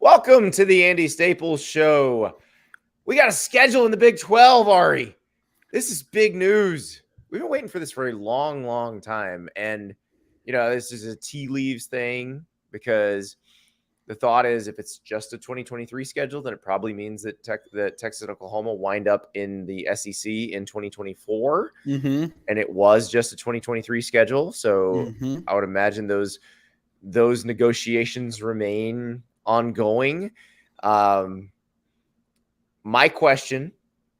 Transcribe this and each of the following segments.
Welcome to the Andy Staples Show. We got a schedule in the Big 12, Ari. This is big news. We've been waiting for this for a long, long time. And, this is a tea leaves thing because the thought is if it's just a 2023 schedule, then it probably means that Texas and Oklahoma wind up in the SEC in 2024. Mm-hmm. And it was just a 2023 schedule. So I would imagine those negotiations remain ongoing. My question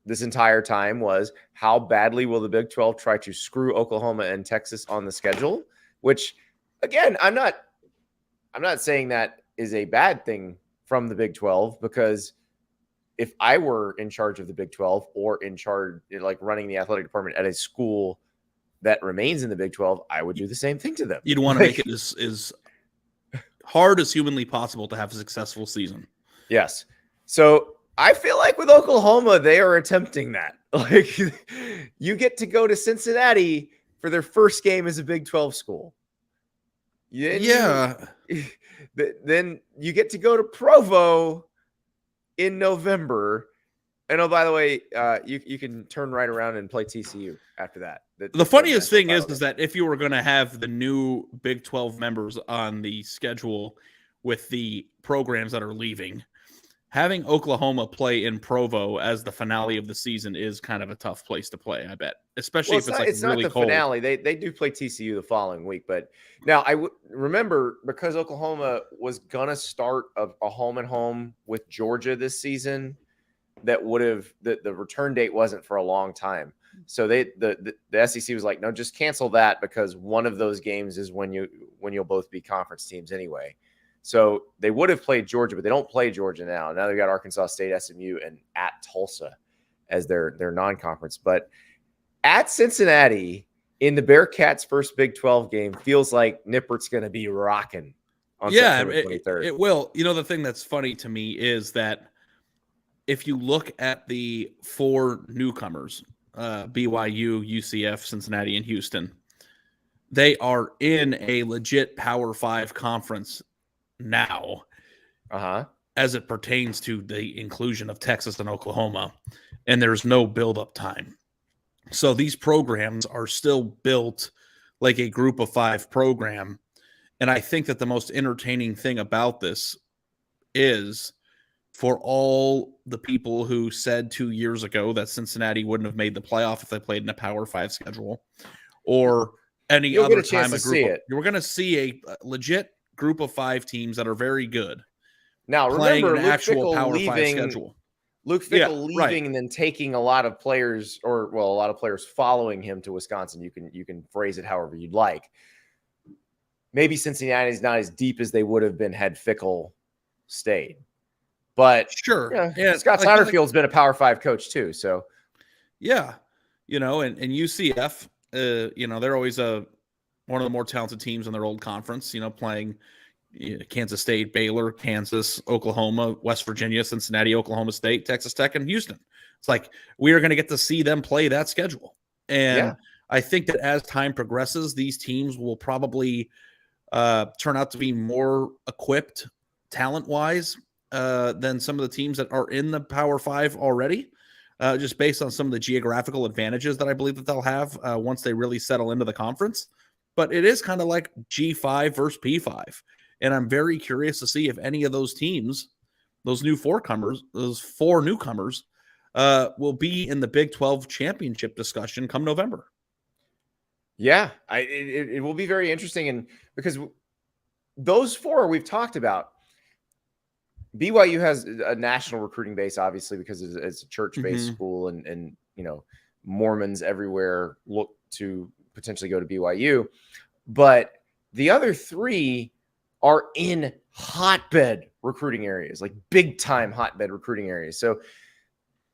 this entire time was, how badly will the Big 12 try to screw Oklahoma and Texas on the schedule? Which, again, I'm not saying that is a bad thing from the Big 12, because if I were in charge of the Big 12 or in charge, like running the athletic department at a school that remains in the Big 12, I would do the same thing to them. You'd want to make it as hard as humanly possible to have a successful season. Yes. So I feel like with Oklahoma, they are attempting that. Like, you get to go to Cincinnati for their first game as a Big 12 school. Then you get to go to Provo in November. And oh, by the way, you can turn right around and play TCU after that. The funniest thing is that if you were going to have the new Big 12 members on the schedule with the programs that are leaving, having Oklahoma play in Provo as the finale of the season is kind of a tough place to play, I bet. Especially if it's really not the cold. Finale. They do play TCU the following week. But now remember, because Oklahoma was going to start a home and home with Georgia this season, that would have the return date wasn't for a long time. So the SEC was like, no, just cancel that, because one of those games is when you'll both be conference teams anyway. So they would have played Georgia, but they don't play Georgia now. Now they've got Arkansas State, SMU, and at Tulsa as their non-conference. But at Cincinnati in the Bearcats' first Big 12 game feels like Nippert's going to be rocking on September 23rd. It will. The thing that's funny to me is that if you look at the four newcomers, BYU, UCF, Cincinnati, and Houston, they are in a legit Power 5 conference now, as it pertains to the inclusion of Texas and Oklahoma, and there's no build-up time. So these programs are still built like a group of 5 program, and I think that the most entertaining thing about this is, for all the people who said 2 years ago that Cincinnati wouldn't have made the playoff if they played in a Power 5 schedule, or any You'll other get a chance time, to see it. You're going to see a legit group of 5 teams that are very good. Now, playing remember, an actual Power 5 schedule. Luke Fickell leaving and then taking a lot of players, a lot of players following him to Wisconsin. You can phrase it however you'd like. Maybe Cincinnati is not as deep as they would have been had Fickell stayed. But sure, Scott Satterfield's been a Power 5 coach too. So and UCF, they're always one of the more talented teams in their old conference. Playing Kansas State, Baylor, Kansas, Oklahoma, West Virginia, Cincinnati, Oklahoma State, Texas Tech, and Houston. It's like we are going to get to see them play that schedule. And I think that as time progresses, these teams will probably turn out to be more equipped talent-wise than some of the teams that are in the Power 5 already, just based on some of the geographical advantages that I believe that they'll have once they really settle into the conference. But it is kind of like G5 versus P5. And I'm very curious to see if any of those teams, those four newcomers, will be in the Big 12 championship discussion come November. Yeah, it will be very interesting. And because those 4 we've talked about, BYU has a national recruiting base, obviously, because it's a church-based school, and Mormons everywhere look to potentially go to BYU. But the other 3 are in hotbed recruiting areas, like big-time hotbed recruiting areas. So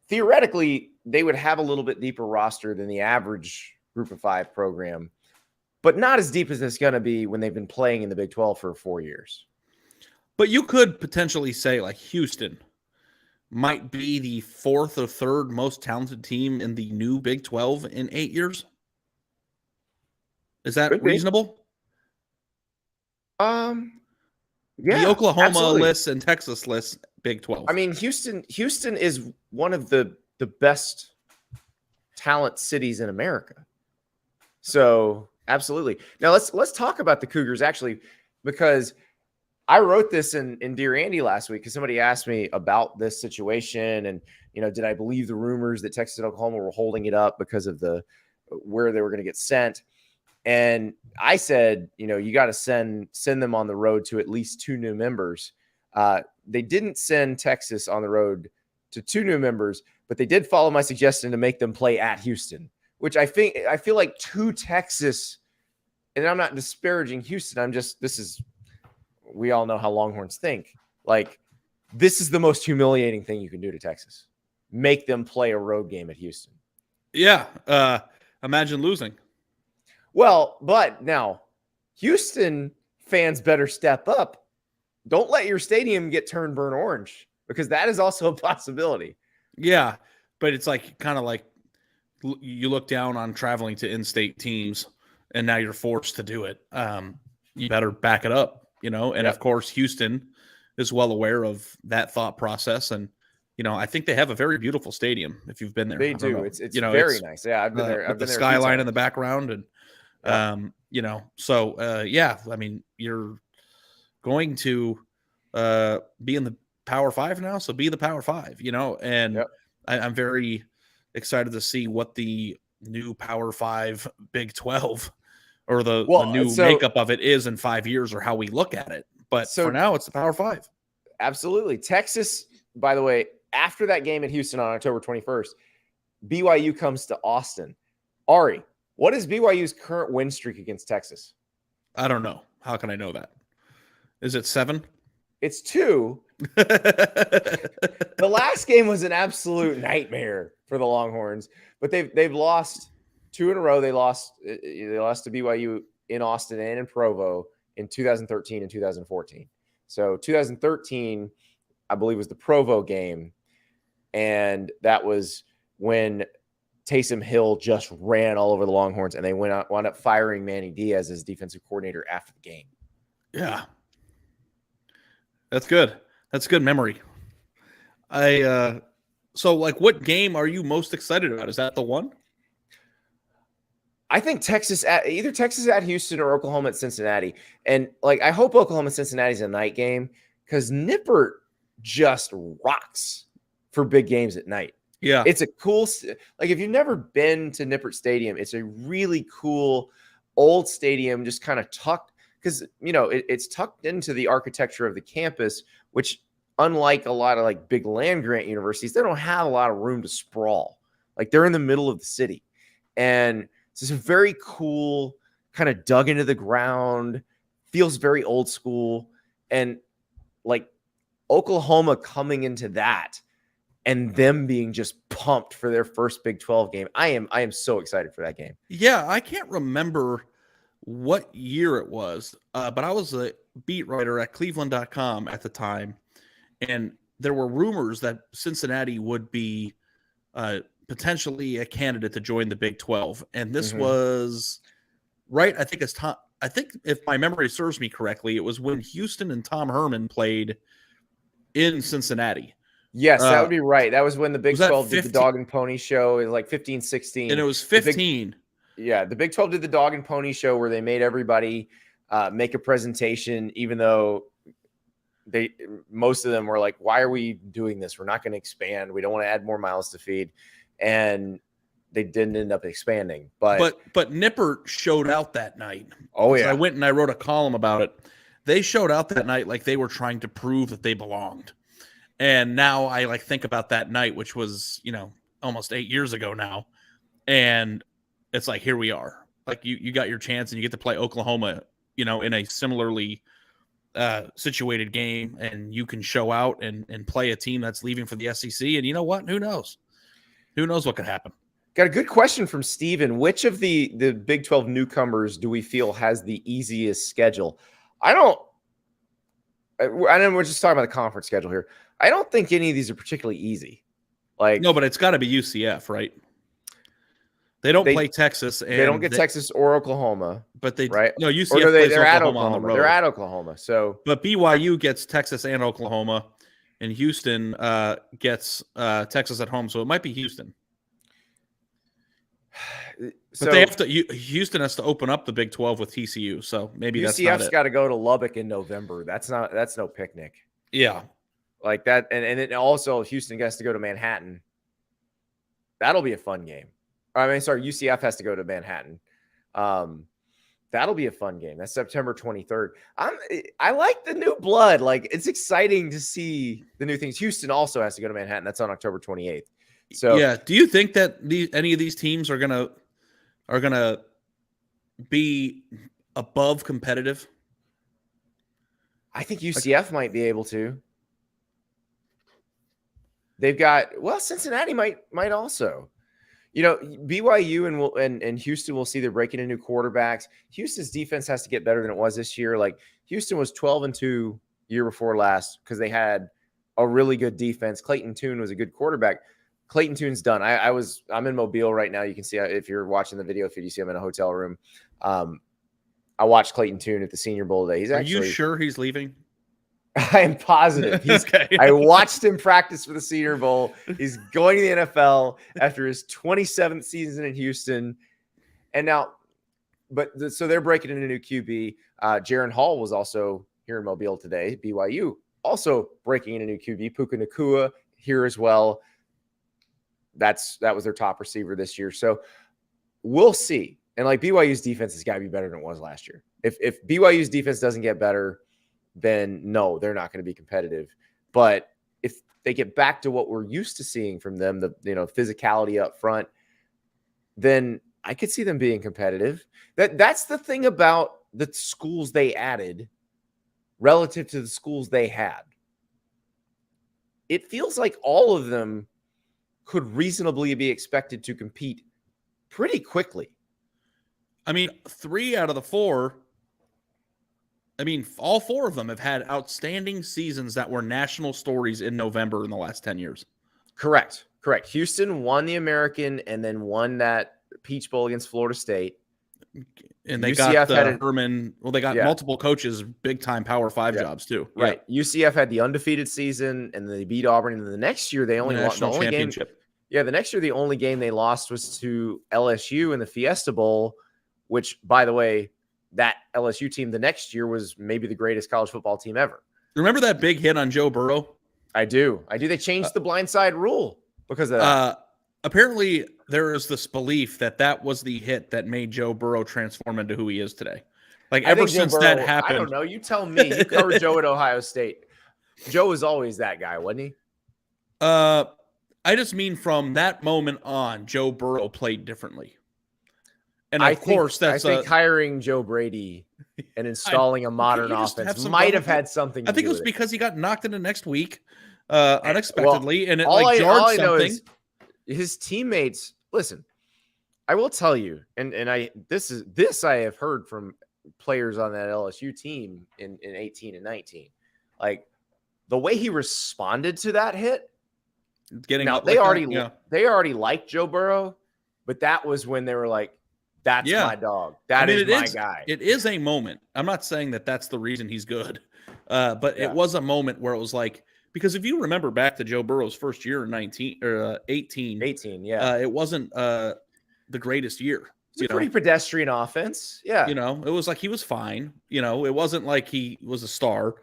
theoretically, they would have a little bit deeper roster than the average group of 5 program, but not as deep as it's going to be when they've been playing in the Big 12 for 4 years. But you could potentially say, like, Houston might be the 4th or 3rd most talented team in the new Big 12 in 8 years. Is that reasonable? The Yeah, Oklahoma absolutely. lists and Texas lists Big 12. I mean, Houston is one of the best talent cities in America. So absolutely. Now let's talk about the Cougars actually, because I wrote this in Dear Andy last week because somebody asked me about this situation and did I believe the rumors that Texas and Oklahoma were holding it up because of the where they were going to get sent. And I said, you got to send them on the road to at least 2 new members. They didn't send Texas on the road to 2 new members, but they did follow my suggestion to make them play at Houston, which I feel like to Texas, and I'm not disparaging Houston. We all know how Longhorns think. Like, this is the most humiliating thing you can do to Texas. Make them play a road game at Houston. Yeah. Imagine losing. Well, but now Houston fans better step up. Don't let your stadium get turned burnt orange, because that is also a possibility. Yeah, but it's like kind of like you look down on traveling to in-state teams, and now you're forced to do it. You better back it up, And Of course, Houston is well aware of that thought process, and I think they have a very beautiful stadium. If you've been there, They do. It's very nice. Yeah, I've been there. With the skyline in the background, and yeah. I mean, you're going to be in the Power 5 now, so be the Power 5, and I'm very excited to see what the new Power 5 Big 12 or the new makeup of it is in 5 years, or how we look at it. But for now, it's the Power 5. Absolutely. Texas, by the way, after that game at Houston on October 21st, BYU comes to Austin. Ari, what is BYU's current win streak against Texas? I don't know. How can I know that? Is it 7? It's 2. The last game was an absolute nightmare for the Longhorns, but they've lost 2 in a row. They lost to BYU in Austin and in Provo in 2013 and 2014. So 2013, I believe, was the Provo game, and that was when Taysom Hill just ran all over the Longhorns, and they wound up firing Manny Diaz as defensive coordinator after the game. Yeah. That's good. That's good memory. So what game are you most excited about? Is that the one? I think either Texas at Houston or Oklahoma at Cincinnati. And I hope Oklahoma Cincinnati's a night game, because Nippert just rocks for big games at night. Yeah. It's a cool, if you've never been to Nippert Stadium, it's a really cool old stadium, just kind of tucked, because, it's tucked into the architecture of the campus, which, unlike a lot of big land grant universities, they don't have a lot of room to sprawl. They're in the middle of the city. And it's just a very cool, kind of dug into the ground, feels very old school. And Oklahoma coming into that and them being just pumped for their first Big 12 game. I am so excited for that game. Yeah, I can't remember what year it was, but I was a beat writer at Cleveland.com at the time, and there were rumors that Cincinnati would be potentially a candidate to join the Big 12, and this was right. I think if my memory serves me correctly, it was when Houston and Tom Herman played in Cincinnati. Yes, that would be right. That was when the Big 12 did the dog and pony show. It was 15, 16. And it was 15. The Big 12 did the dog and pony show where they made everybody make a presentation, even though most of them were like, why are we doing this? We're not going to expand. We don't want to add more miles to feed. And they didn't end up expanding. But Nippert showed out that night. Oh, yeah. So I went and I wrote a column about it. They showed out that night like they were trying to prove that they belonged. And now I think about that night, which was, almost 8 years ago now. And it's here we are. You got your chance, and you get to play Oklahoma, in a similarly situated game, and you can show out and play a team that's leaving for the SEC. And you know what? Who knows? Who knows what could happen? Got a good question from Steven. Which of the Big 12 newcomers do we feel has the easiest schedule? I know we're just talking about the conference schedule here. I don't think any of these are particularly easy. No, but it's got to be UCF, right? They don't play Texas. And they don't get Texas or Oklahoma. But they right? No, UCF or plays they're Oklahoma at Oklahoma on the road. They're at Oklahoma. So, but BYU gets Texas and Oklahoma, and Houston gets Texas at home. So it might be Houston. So but they have to. Houston has to open up the Big 12 with TCU. So maybe UCF's that's not it. got to go to Lubbock in November. That's no picnic. Yeah, like that, and then also Houston has to go to Manhattan. That'll be a fun game. I mean, sorry, UCF has to go to Manhattan. That'll be a fun game. That's September 23rd. I like the new blood. Like, it's exciting to see the new things. Houston also has to go to Manhattan. That's on October 28th. So yeah. Do you think that any of these teams are gonna be above competitive? I think UCF might be able to. They've got Cincinnati might also. BYU and Houston will see they're breaking in new quarterbacks. Houston's defense has to get better than it was this year. Like, Houston was 12-2 year before last because they had a really good defense. Clayton Tune was a good quarterback. Clayton Tune's done. I'm in Mobile right now. You can see if you're watching the video feed, you see I'm in a hotel room. I watched Clayton Tune at the Senior Bowl today. Are you sure he's leaving? I am positive. Okay. I watched him practice for the Senior Bowl. He's going to the NFL after his 27th season in Houston. And now, so they're breaking in a new QB. Jaron Hall was also here in Mobile today. BYU also breaking in a new QB. Puka Nacua here as well. That was their top receiver this year. So we'll see. And like, BYU's defense has got to be better than it was last year. If BYU's defense doesn't get better, then no, they're not going to be competitive. But if they get back to what we're used to seeing from them, the physicality up front, then I could see them being competitive. That's the thing about the schools they added relative to the schools they had. It feels like all of them could reasonably be expected to compete pretty quickly. I mean, 3 out of the 4. All 4 of them have had outstanding seasons that were national stories in November in the last 10 years. Correct. Houston won the American and then won that Peach Bowl against Florida State. And they got Herman. Well, they got multiple coaches, big-time Power 5 jobs too. Right. Yeah. UCF had the undefeated season, and they beat Auburn. And then the next year, they only lost the only championship. The next year, the only game they lost was to LSU in the Fiesta Bowl, which, by the way, that LSU team the next year was maybe the greatest college football team ever. Remember that big hit on Joe Burrow? I do. They changed the blindside rule because of that. Apparently, there is this belief that was the hit that made Joe Burrow transform into who he is today. Like, ever since that happened. I don't know. You tell me. You covered Joe at Ohio State. Joe was always that guy, wasn't he? I just mean from that moment on, Joe Burrow played differently. And I think hiring Joe Brady and installing a modern offense might have had something to do with it. I think it was because he got knocked into next week unexpectedly, and it all jarred I something. Know is his teammates, listen, I will tell you, and this I have heard from players on that LSU team in 18 and 19. Like, the way he responded to that hit, they already liked Joe Burrow, but that was when they were like, that's my dog. That is my guy. It is a moment. I'm not saying that that's the reason he's good, but it was a moment where it was like, because if you remember back to Joe Burrow's first year in 18, it wasn't the greatest year. It's a pretty pedestrian offense. Yeah. It was like he was fine. It wasn't like he was a star.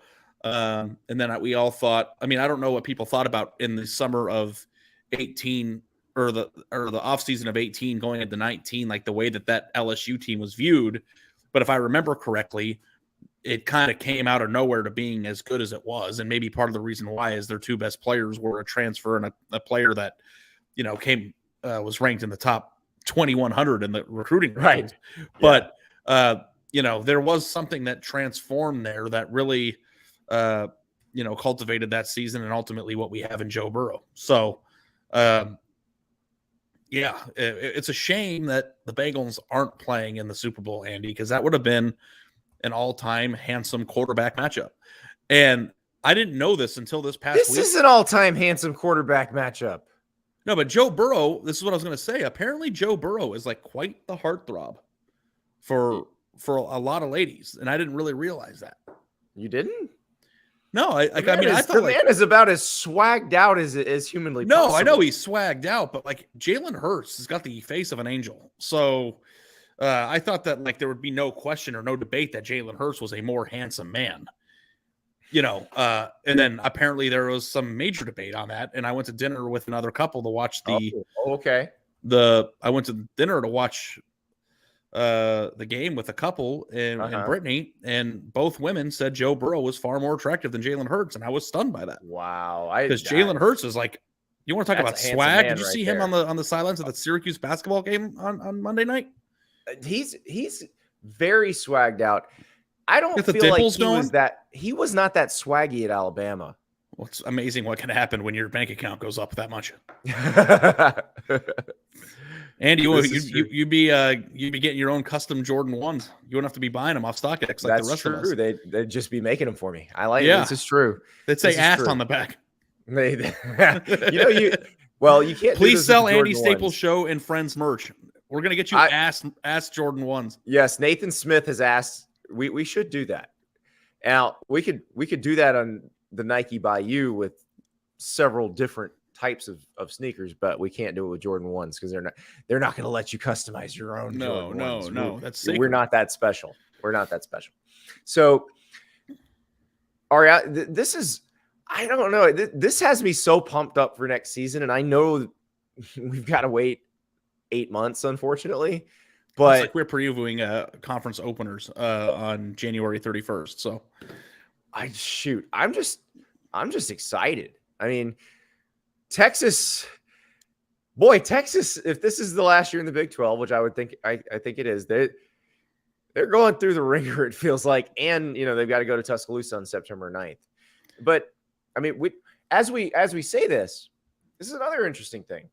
And then we all thought, I don't know what people thought about in the summer of 18 or the offseason of 18 going into 19, like the way that LSU team was viewed. But if I remember correctly, it kind of came out of nowhere to being as good as it was. And maybe part of the reason why is their 2 best players were a transfer and a player that, was ranked in the top 2,100 in the recruiting. Right. But, there was something that transformed there that really, cultivated that season and ultimately what we have in Joe Burrow. So, it's a shame that the Bengals aren't playing in the Super Bowl, Andy, because that would have been an all-time handsome quarterback matchup. And I didn't know this until this past week. This is an all-time handsome quarterback matchup. No, but Joe Burrow, this is what I was going to say. Apparently Joe Burrow is like quite the heartthrob for a lot of ladies, and I didn't really realize that. You didn't? No, I thought the man is about as swagged out as humanly possible. No, I know he's swagged out, but like Jalen Hurts has got the face of an angel. So I thought that like there would be no question or no debate that Jalen Hurts was a more handsome man. And then apparently there was some major debate on that, and I went to dinner with another couple to watch I went to dinner to watch the game with a couple and Brittany, and both women said Joe Burrow was far more attractive than Jalen Hurts, and I was stunned by that. Wow, because Jalen Hurts is like, you want to talk about swag? Did you see him on the sidelines of the Syracuse basketball game on Monday night? He's very swagged out. I don't feel like he was not that swaggy at Alabama. Well, it's amazing what can happen when your bank account goes up that much. And you'd be getting your own custom Jordan 1s. You wouldn't have to be buying them off StockX like the rest of us. They'd just be making them for me. I like it. This is true. They'd say ass on the back. You can't. Please sell Andy Staples Show and Friends merch. We're gonna get you ass Jordan 1s. Yes, Nathan Smith has asked. We should do that. Now we could do that on the Nike by You with several different types of sneakers, but we can't do it with Jordan 1s because they're not going to let you customize your own. No, that's sacred. We're not that special. So, Aria, this is, I don't know. This has me so pumped up for next season, and I know we've got to wait 8 months, unfortunately. But it's like we're previewing conference openers on January 31st. So, I'm just excited. I mean, Texas, if this is the last year in the Big 12, which I would think, I think it is, they're going through the ringer, it feels like, and they've got to go to Tuscaloosa on September 9th. But I mean, as we say this is another interesting thing.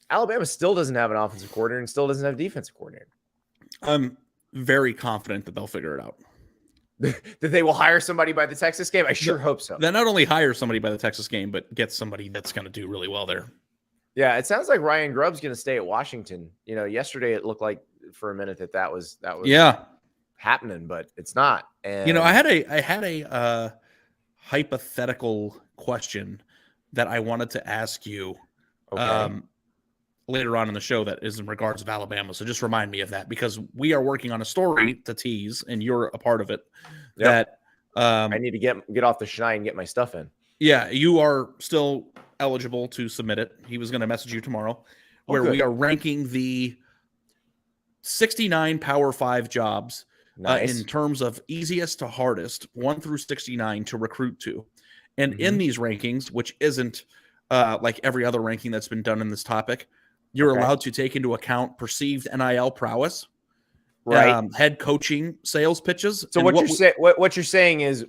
Alabama still doesn't have an offensive coordinator and still doesn't have a defensive coordinator. I'm very confident that they'll figure it out. That they will hire somebody by the Texas game? I sure hope so. They'll not only hire somebody by the Texas game, but get somebody that's going to do really well there. Yeah, it sounds like Ryan Grubb's going to stay at Washington. Yesterday it looked like for a minute that was happening, but it's not. And I had a hypothetical question that I wanted to ask you later on in the show that is in regards of Alabama. So just remind me of that, because we are working on a story to tease, and you're a part of it. Yep. That I need to get off the schneid and get my stuff in. Yeah, you are still eligible to submit it. He was going to message you tomorrow, where we are ranking the 69 Power 5 jobs in terms of easiest to hardest, 1 through 69 to recruit to. And in these rankings, which isn't like every other ranking that's been done in this topic, you're allowed to take into account perceived NIL prowess, right? Head coaching, sales pitches. So what you're saying is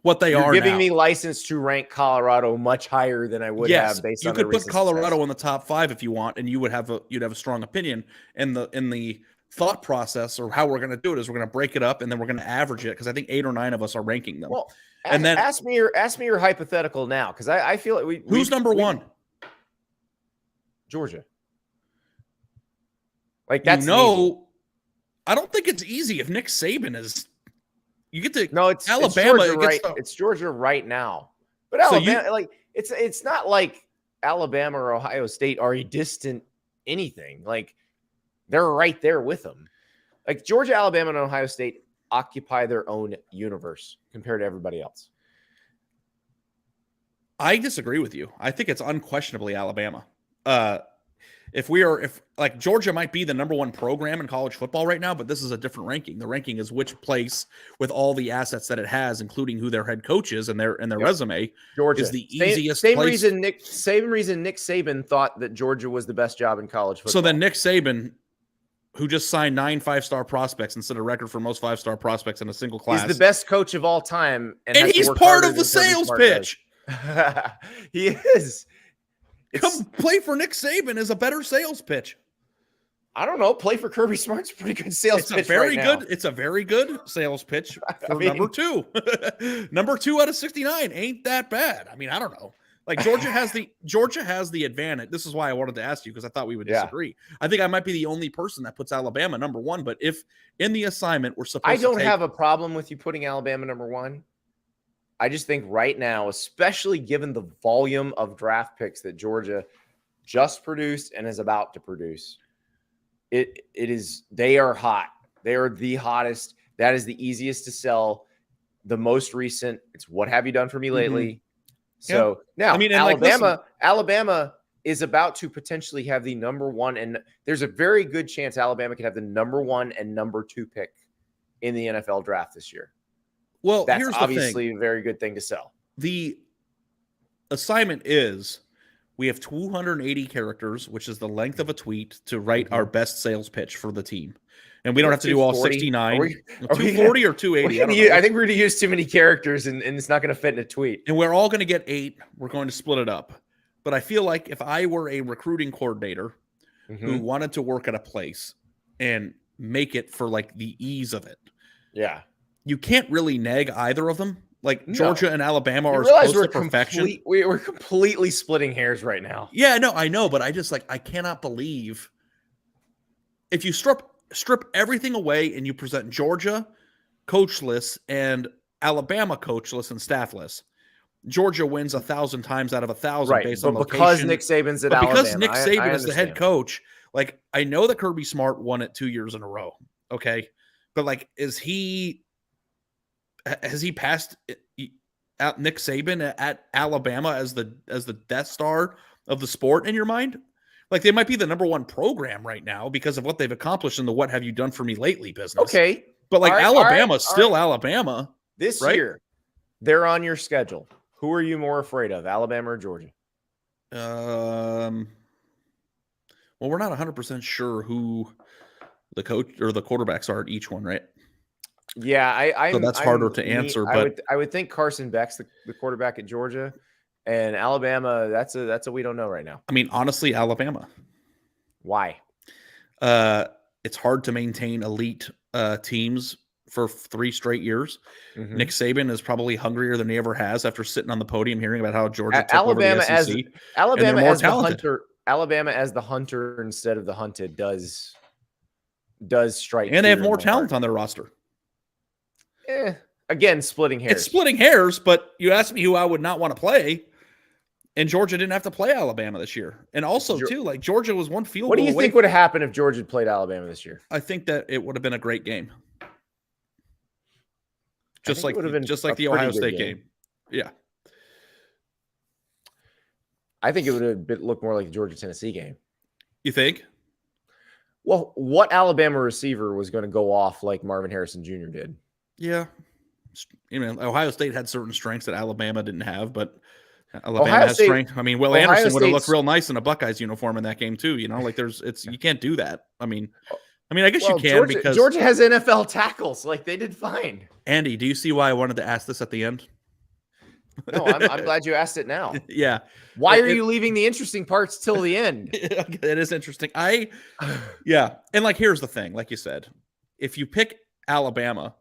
what they are giving now. Me license to rank Colorado much higher than I would have based on. You could put Colorado in the top 5 if you want, and you'd have a strong opinion. In the thought process, or how we're going to do it, is we're going to break it up and then we're going to average it, because I think 8 or 9 of us are ranking them. Well, and then ask me your hypothetical now, because I feel like who's number 1? Georgia. Like that's easy. I don't think it's easy if Nick Saban is. You get to it's Alabama. It's Georgia, right? It's Georgia right now, but Alabama, it's not like Alabama or Ohio State are a distant anything. Like they're right there with them. Like Georgia, Alabama, and Ohio State occupy their own universe compared to everybody else. I disagree with you. I think it's unquestionably Alabama. If Georgia might be the number 1 program in college football right now, but this is a different ranking. The ranking is which place with all the assets that it has, including who their head coach is and their resume. Georgia is the easiest same place. Same reason Nick Saban thought that Georgia was the best job in college football. So then Nick Saban, who just signed 9 5-star prospects and set a record for most 5-star prospects in a single class. He's the best coach of all time. And he's part of the sales pitch. He is. Come play for Nick Saban is a better sales pitch. I don't know. Play for Kirby Smart's a pretty good sales pitch. It's a very good sales pitch for number 2. Number 2 out of 69 ain't that bad. I mean, I don't know. Like Georgia has the advantage. This is why I wanted to ask you, because I thought we would disagree. I think I might be the only person that puts Alabama number one. But if in the assignment we're supposed to have a problem with you putting Alabama number one. I just think right now, especially given the volume of draft picks that Georgia just produced and is about to produce, they are hot. They are the hottest. That is the easiest to sell. The most recent. It's what have you done for me lately? Mm-hmm. So now, Alabama is about to potentially have the number one, and there's a very good chance Alabama could have the number one and number two pick in the NFL draft this year. Well, that's here's obviously the thing. A very good thing to sell. The assignment is we have 280 characters, which is the length of a tweet, to write our best sales pitch for the team. And we don't have to do all 69. 240 or 280? I think we're going to use too many characters, and it's not going to fit in a tweet. And we're all going to get 8. We're going to split it up. But I feel like if I were a recruiting coordinator who wanted to work at a place and make it for like the ease of it, you can't really neg either of them. Like Georgia and Alabama are close to perfection. We're completely splitting hairs right now. Yeah, no, I know, but I cannot believe if you strip everything away and you present Georgia coachless and Alabama coachless and staffless, Georgia wins 1,000 times out of 1,000 based on location. Because Nick Saban's at Alabama. Because Nick Saban is the head coach, like I know that Kirby Smart won it 2 years in a row. Okay. But like, has he passed out Nick Saban at Alabama as the Death Star of the sport in your mind? Like they might be the number one program right now because of what they've accomplished in the "what have you done for me lately" business. Okay, but like Alabama's still Alabama. This year, they're on your schedule. Who are you more afraid of, Alabama or Georgia? Well, we're not 100% sure who the coach or the quarterbacks are at each one, right? Yeah, so that's harder to answer. But I would think Carson Beck's the quarterback at Georgia, and Alabama. That's a we don't know right now. I mean, honestly, Alabama. Why? It's hard to maintain elite teams for 3 straight years. Mm-hmm. Nick Saban is probably hungrier than he ever has after sitting on the podium hearing about how Georgia took Alabama over the SEC. Alabama as the hunter. Alabama as the hunter instead of the hunted does strike. And they have more talent on their roster. Again, splitting hairs. It's splitting hairs, but you asked me who I would not want to play, and Georgia didn't have to play Alabama this year. And also, too, like Georgia was one field goal away. What do you think would have happened if Georgia had played Alabama this year? I think that it would have been a great game. Just like the Ohio State game. Yeah. I think it would have looked more like the Georgia-Tennessee game. You think? Well, what Alabama receiver was going to go off like Marvin Harrison Jr. did? Yeah. Ohio State had certain strengths that Alabama didn't have, but Alabama has strength. I mean, Will Anderson would have looked real nice in a Buckeyes uniform in that game too. Like you can't do that. I mean, I guess you can because Georgia has NFL tackles. Like they did fine. Andy, do you see why I wanted to ask this at the end? No, I'm glad you asked it now. Yeah. Why are you leaving the interesting parts till the end? It is interesting. Yeah. And like, here's the thing. Like you said, if you pick Alabama,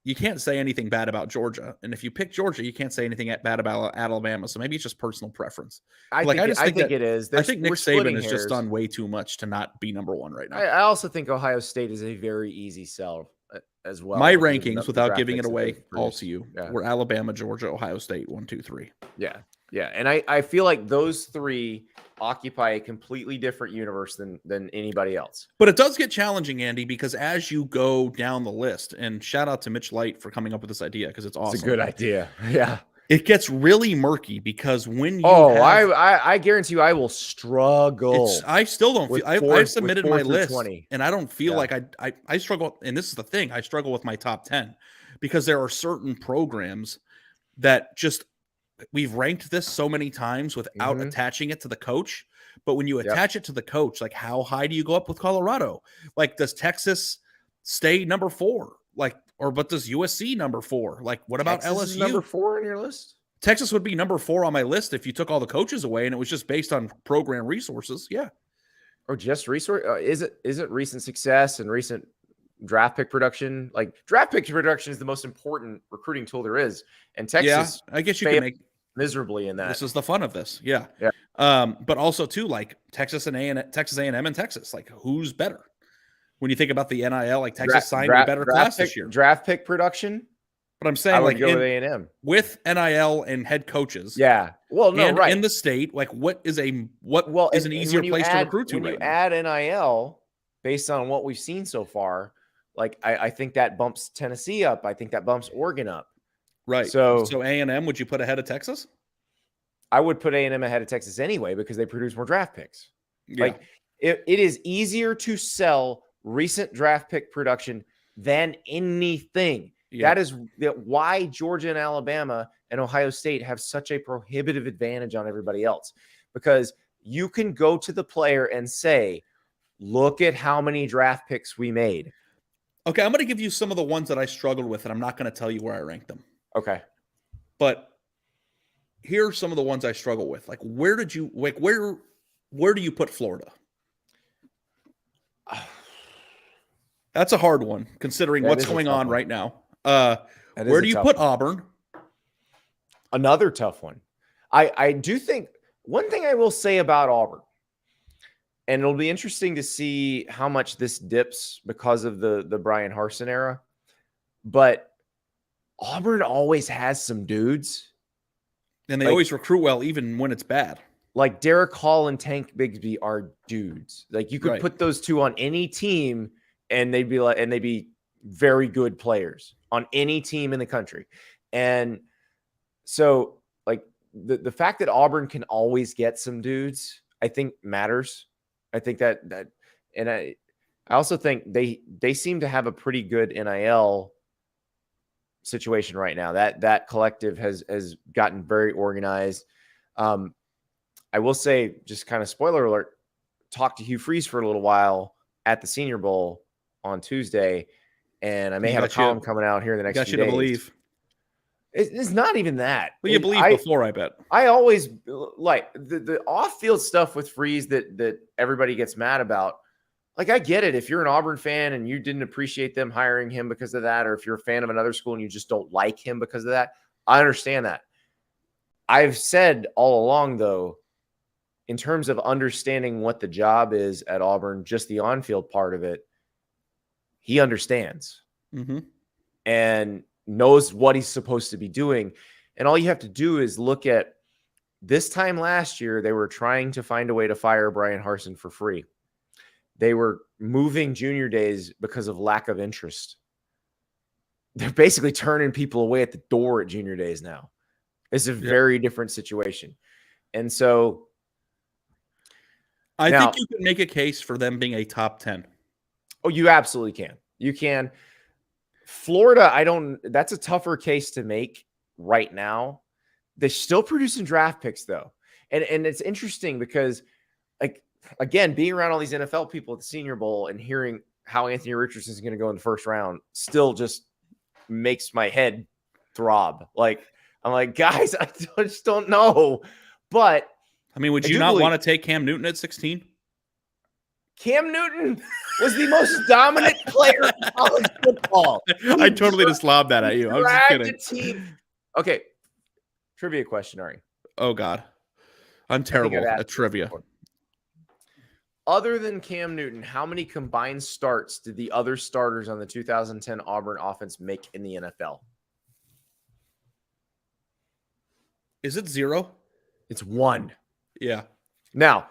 you can't say anything bad about Georgia. And if you pick Georgia, you can't say anything bad about Alabama. So maybe it's just personal preference. I think it is. I think Nick Saban has just done way too much to not be number one right now. I also think Ohio State is a very easy sell as well. My rankings, without giving it away all to you, were Alabama, Georgia, Ohio State, 1, 2, 3. Yeah. Yeah. And I feel like those 3 occupy a completely different universe than anybody else. But it does get challenging, Andy, because as you go down the list, and shout out to Mitch Light for coming up with this idea because it's awesome. It's a good idea. Yeah. It gets really murky because when you I guarantee you I will struggle. I still don't feel I've submitted my list 20. And I don't feel like I struggle. And this is the thing. I struggle with my top 10 because there are certain programs that just we've ranked this so many times without attaching it to the coach. But when you attach it to the coach, like how high do you go up with Colorado? Like, does Texas stay number 4? But does USC number 4? Like, what about LSU? Number 4 on your list? Texas would be number 4 on my list if you took all the coaches away and it was just based on program resources. Yeah. Or just resource? Is it recent success and recent draft pick production? Like draft pick production is the most important recruiting tool there is. And Texas, I guess you can make. miserably in that. This is the fun of this. Yeah. Yeah. But also too, like Texas A&M and Texas, like who's better? When you think about the NIL, like Texas signed a better class this year. Draft pick production. But I'm saying, I would like, go with A&M with NIL and head coaches. Yeah. Well, no, and right. in the state, like, what is an easier place to recruit to? When you add NIL, based on what we've seen so far, like I think that bumps Tennessee up. I think that bumps Oregon up. Right. So A&M, would you put ahead of Texas? I would put A&M ahead of Texas anyway because they produce more draft picks. Yeah. Like it is easier to sell recent draft pick production than anything. Yeah. That is why Georgia and Alabama and Ohio State have such a prohibitive advantage on everybody else, because you can go to the player and say, look at how many draft picks we made. Okay, I'm going to give you some of the ones that I struggled with, and I'm not going to tell you where I ranked them. Okay. But here are some of the ones I struggle with. Like, where do you put Florida? That's a hard one, considering what's going on right now. Where do you put Auburn? Another tough one. I do think one thing I will say about Auburn, and it'll be interesting to see how much this dips because of the Brian Harsin era, but Auburn always has some dudes. And they always recruit well, even when it's bad. Like Derek Hall and Tank Bigsby are dudes. Like you could put those two on any team and they'd be very good players on any team in the country. And so like the fact that Auburn can always get some dudes, I think matters. I think that and I also think they seem to have a pretty good NIL situation right now. That collective has gotten very organized. I will say, just kind of spoiler alert, talked to Hugh Freeze for a little while at the Senior Bowl on Tuesday, and I may have a column coming out here in the next few days. Believe. It's not even that. Well, you believe before, I bet. I always like the off-field stuff with Freeze that everybody gets mad about. Like, I get it. If you're an Auburn fan and you didn't appreciate them hiring him because of that, or if you're a fan of another school and you just don't like him because of that, I understand that. I've said all along, though, in terms of understanding what the job is at Auburn, just the on-field part of it, he understands and knows what he's supposed to be doing. And all you have to do is look at this time last year, they were trying to find a way to fire Brian Harsin for free. They were moving junior days because of lack of interest. They're basically turning people away at the door at junior days now. It's a very different situation. And so I think you can make a case for them being a top 10. Oh, you absolutely can. You can. Florida, that's a tougher case to make right now. They're still producing draft picks, though. And it's interesting because, like, again, being around all these NFL people at the Senior Bowl and hearing how Anthony Richardson is going to go in the first round still just makes my head throb. Like, I'm like, guys, I just don't know. But I mean, would you not want to take Cam Newton at 16? Cam Newton was the most dominant player in college football. I totally just lobbed that at you. I was just kidding. Okay. Trivia question, Ari. Oh, God. I'm terrible at trivia. Other than Cam Newton, how many combined starts did the other starters on the 2010 Auburn offense make in the NFL? Is it 0? It's 1. Yeah. Now,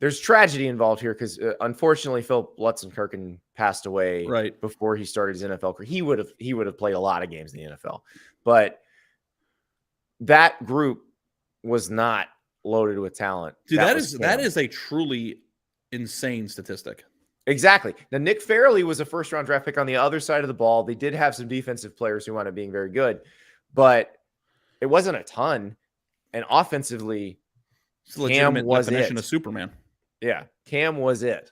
there's tragedy involved here because unfortunately, Philip Lutzenkirchen passed away before he started his NFL career. He would have played a lot of games in the NFL, but that group was not loaded with talent. Dude, that is a truly insane statistic. Exactly. Now, Nick Fairley was a first-round draft pick on the other side of the ball. They did have some defensive players who wound up being very good, but it wasn't a ton. And offensively, it's a legitimate definition of Superman. Yeah, Cam was it.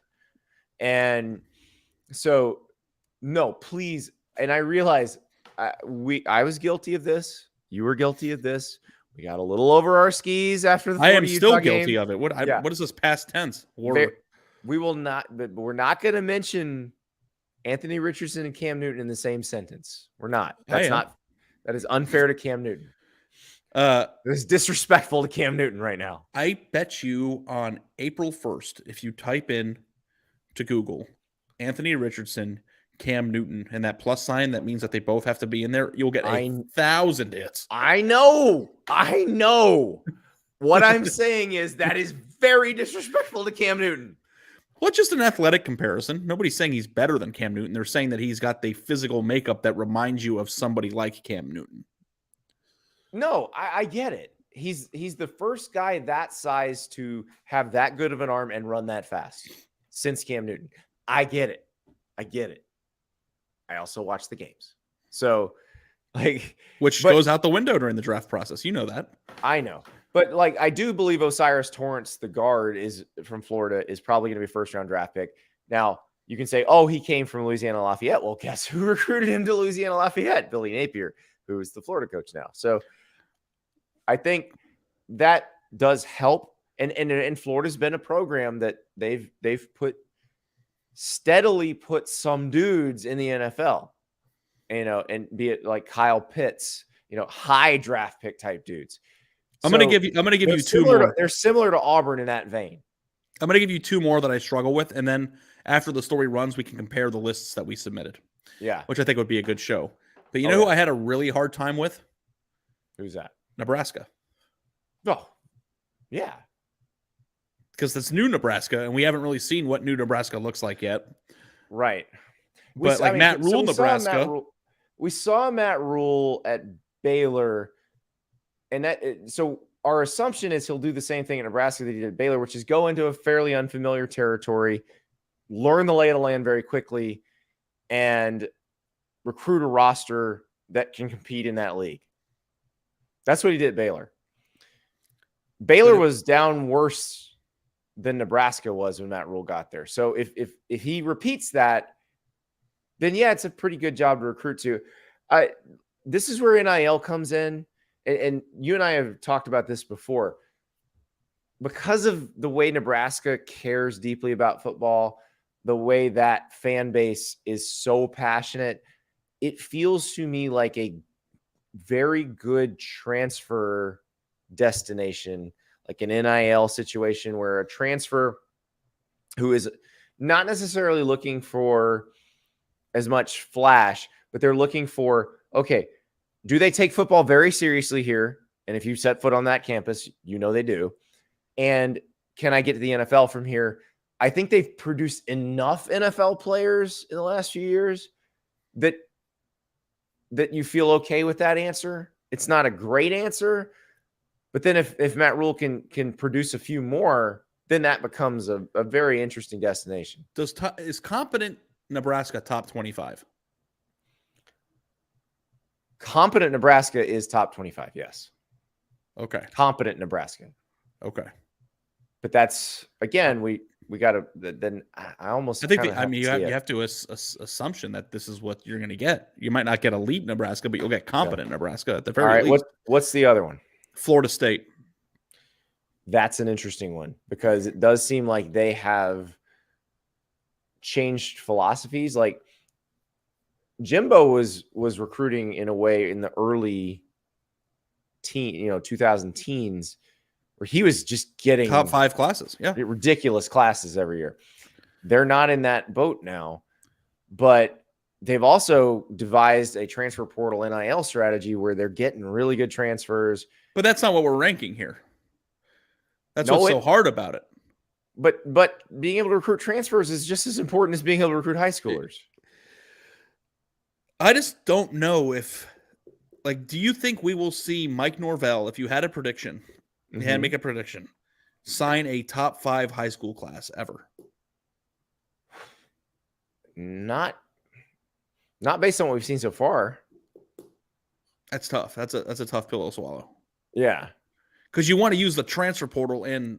And so, no, please. And I realize I was guilty of this. You were guilty of this. We got a little over our skis after the 40 I am still Utah guilty game. of it. What is this past tense? We will not, but we're not going to mention Anthony Richardson and Cam Newton in the same sentence. We're not. That is unfair to Cam Newton. It's disrespectful to Cam Newton right now. I bet you on April 1st, if you type in to Google Anthony Richardson, Cam Newton, and that plus sign, that means that they both have to be in there, you'll get 1,000 hits. I know. What I'm saying is that is very disrespectful to Cam Newton. Well, it's just an athletic comparison. Nobody's saying he's better than Cam Newton. They're saying that he's got the physical makeup that reminds you of somebody like Cam Newton. No, I get it. He's the first guy that size to have that good of an arm and run that fast since Cam Newton. I get it. I also watch the games. So, which goes out the window during the draft process. You know that. I know. But I do believe Osiris Torrance, the guard is from Florida, is probably going to be a first-round draft pick. Now, you can say, oh, he came from Louisiana Lafayette. Well, guess who recruited him to Louisiana Lafayette? Billy Napier, who is the Florida coach now. So I think that does help. And Florida's been a program that they've steadily put some dudes in the NFL, and be it like Kyle Pitts, high draft pick type dudes. I'm going to give you two more. They're similar to Auburn in that vein. I'm going to give you two more that I struggle with, and then after the story runs, we can compare the lists that we submitted. Yeah, which I think would be a good show. But you know who I had a really hard time with? Who's that? Nebraska. Oh, yeah. Because that's new Nebraska, and we haven't really seen what new Nebraska looks like yet. Right. But Matt Rule, Nebraska. We saw Matt Rule at Baylor, and so our assumption is he'll do the same thing at Nebraska that he did at Baylor, which is go into a fairly unfamiliar territory, learn the lay of the land very quickly, and recruit a roster that can compete in that league. That's what he did at Baylor. Baylor was down worse than Nebraska was when Matt Rule got there. So if he repeats that, then yeah, it's a pretty good job to recruit to. This is where NIL comes in, and you and I have talked about this before. Because of the way Nebraska cares deeply about football, the way that fan base is so passionate, it feels to me like a very good transfer destination, like an NIL situation where a transfer who is not necessarily looking for as much flash, but they're looking for, okay, do they take football very seriously here? And if you set foot on that campus, they do. And can I get to the NFL from here? I think they've produced enough NFL players in the last few years that you feel okay with that answer. It's not a great answer, but then if Matt Rule can produce a few more, then that becomes a very interesting destination. Is competent Nebraska top 25? Competent Nebraska is top 25, yes. Okay. Competent Nebraska. Okay. But that's, again, we got to, then I almost think you have to assumption that this is what you're going to get. You might not get elite Nebraska, but you'll get competent Nebraska at the very least. What's the other one? Florida State. That's an interesting one because it does seem like they have changed philosophies. Like Jimbo was recruiting in a way in the early 2000 teens where he was just getting top 5 classes. Yeah. Ridiculous classes every year. They're not in that boat now, but they've also devised a transfer portal NIL strategy where they're getting really good transfers. But that's not what we're ranking here. That's what's so hard about it. But being able to recruit transfers is just as important as being able to recruit high schoolers. I just don't know if, do you think we will see Mike Norvell, if you had a prediction, make a prediction, sign a top 5 high school class ever? Not based on what we've seen so far. That's tough. That's a tough pill to swallow. Yeah. Because you want to use the transfer portal and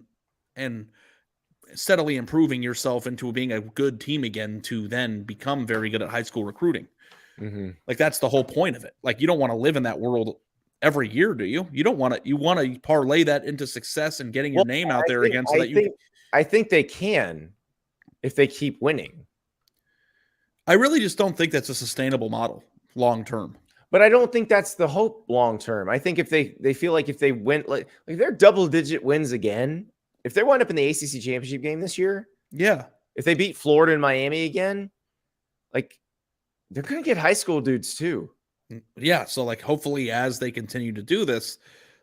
steadily improving yourself into being a good team again to then become very good at high school recruiting. Mm-hmm. That's the whole point of it. You don't want to live in that world every year, do you? You don't want to. You want to parlay that into success and getting your name out there again. I think they can if they keep winning. I really just don't think that's a sustainable model long term. But I don't think that's the hope long term. I think if they feel like if they went like they're double-digit wins again, if they wind up in the ACC championship game this year, yeah, if they beat Florida and Miami again, like they're going to get high school dudes too. Yeah, so like hopefully as they continue to do this,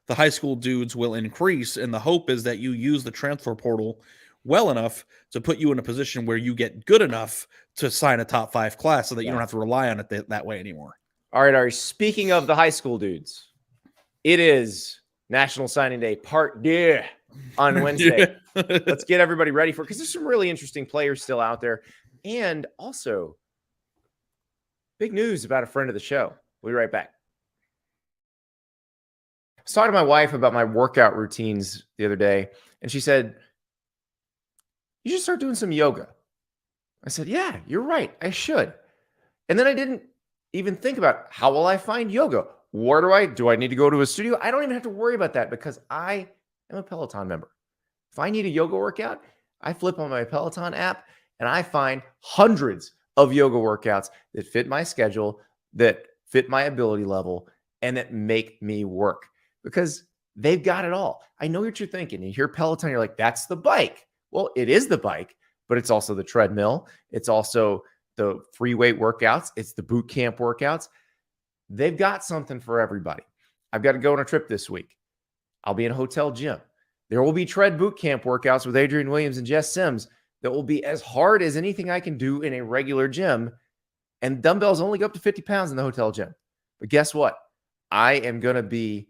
the high school dudes will increase, and the hope is that you use the transfer portal well enough to put you in a position where you get good enough to sign a top 5 class so that you don't have to rely on it that way anymore. All right, Ari, speaking of the high school dudes, it is National Signing Day Part 2 on Wednesday. Let's get everybody ready for it because there's some really interesting players still out there. And also, big news about a friend of the show. We'll be right back. I was talking to my wife about my workout routines the other day, and she said, "You should start doing some yoga." I said, "Yeah, you're right. I should." And then I didn't even think about how will I find yoga? Where do I need to go to a studio? I don't even have to worry about that because I am a Peloton member. If I need a yoga workout, I flip on my Peloton app and I find hundreds of yoga workouts that fit my schedule, that fit my ability level, and that make me work because they've got it all. I know what you're thinking. You hear Peloton, you're like, that's the bike. Well, it is the bike, but it's also the treadmill. It's also the free weight workouts. It's the boot camp workouts. They've got something for everybody. I've got to go on a trip this week. I'll be in a hotel gym. There will be tread boot camp workouts with Adrian Williams and Jess Sims that will be as hard as anything I can do in a regular gym. And dumbbells only go up to 50 pounds in the hotel gym. But guess what? I am going to be